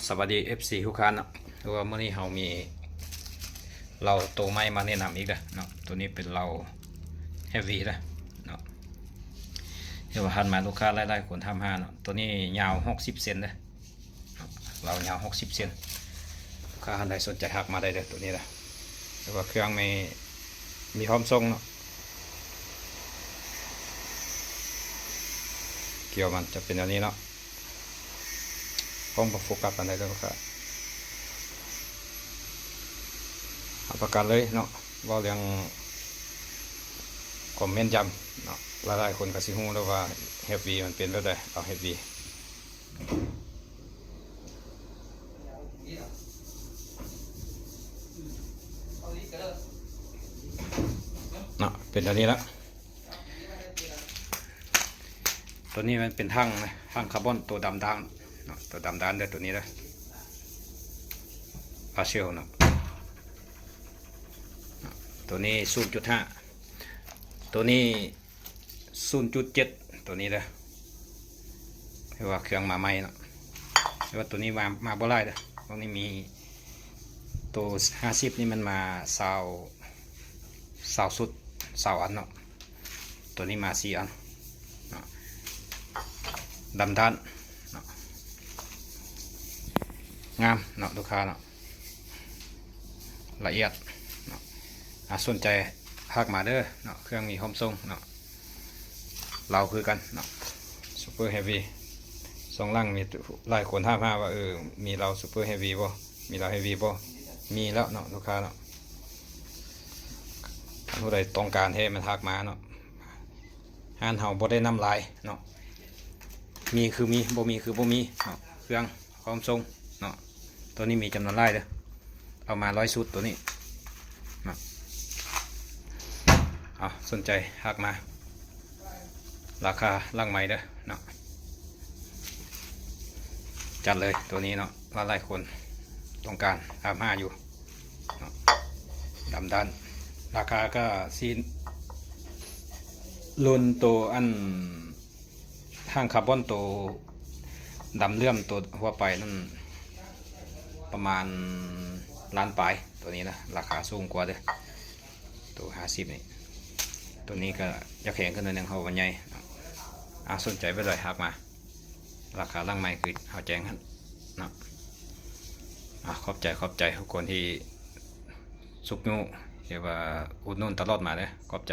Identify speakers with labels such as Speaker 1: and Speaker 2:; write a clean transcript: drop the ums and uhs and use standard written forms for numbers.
Speaker 1: สวัสดี FC ทุกท่านเนาะเพราะว่าเมื่อนี้เรามีเราตัวใหม่มาแนะนำอีกแล้วเนาะตัวนี้เป็นเราเฮฟวี่นะเนาะเดี๋ยวหันมาลูกค้าไล่ๆคนทำห้าเนาะตัวนี้ยาว60 เซนเลยเรายาว60 เซนลูกค้าท่านใดสนใจหักมาได้เลยตัวนี้นะแต่ว่าเครื่องมีพร้อมส่งเนาะเกี่ยวมันจะเป็นอย่างนี้เนาะผมโฟกัสกันได้แล้วก็เอาประกันเลยเนาะว่าเรื่องคอมเมนต์จำเนาะหลายๆคนก็สิฮู้แล้วว่าเฮฟวีมันเป็นแบบใดเอาเฮฟวีเนาะเป็นตัวนี้แล้วตัวนี้มันเป็นทั้งคาร์บอนตัวดำด้านตัวดำด้านได้ตัวนี้เลยพาเชลนะตัวนี้ 0.5 ตัวนี้ 0.7 ตัวนี้เลยเรียกว่าเครื่องมาใหม่เนาะแต่ว่าตัวนี้มาบ่ได้เลยตัวนี้มีตัว50นี่มันมา20สุด20อันเนาะตัวนี้มา4อันดำด้านงามเนาะลูกค้าเนาะละเอียดเนาะสนใจหักมาเด้อเนาะเครื่องมีพร้อมส่งเนาะเราคือกันเนาะซูเปอร์เฮฟวี่ทรงล่างมีหลายคนถามหาว่ามีเราซูเปอร์เฮฟวี่บ่มีเราเฮฟวี่บ่มีแล้วเนาะลูกค้าเนาะผู้ใดต้องการให้มันหักมาเนาะห้านเฮาบ่ได้นำลายเนาะมีคือมีบ่มีคือบ่มีเนาะเครื่องพร้อมส่งเนาะตัวนี้มีจำนวนไร่เด้อเอามา100 ชุดตัวนี้นะสนใจหักมาราคาล่างใหม่เด้อเนาะจัดเลยตัวนี้เนาะหลายคนต้องการ35อยู่ดำด้านราคาก็ซีนรุ่นตัวอันทางคาร์บอนตัวดำเลื่อมตัวหัวไปนั่นประมาณล้านปลายตัวนี้นะราคาสูงกว่าเด้อตัว50นี่ตัวนี้ก็จะแข็งขึ้นหน่อยนึงเขาวันใหญ่สนใจไปเลยหักมาราคาล่างใหม่คือเขาแจ้งครับนะขอบใจทุกคนที่สุกนูเดี๋ยวว่าอุดหนุนตลอดมาเลยขอบใจ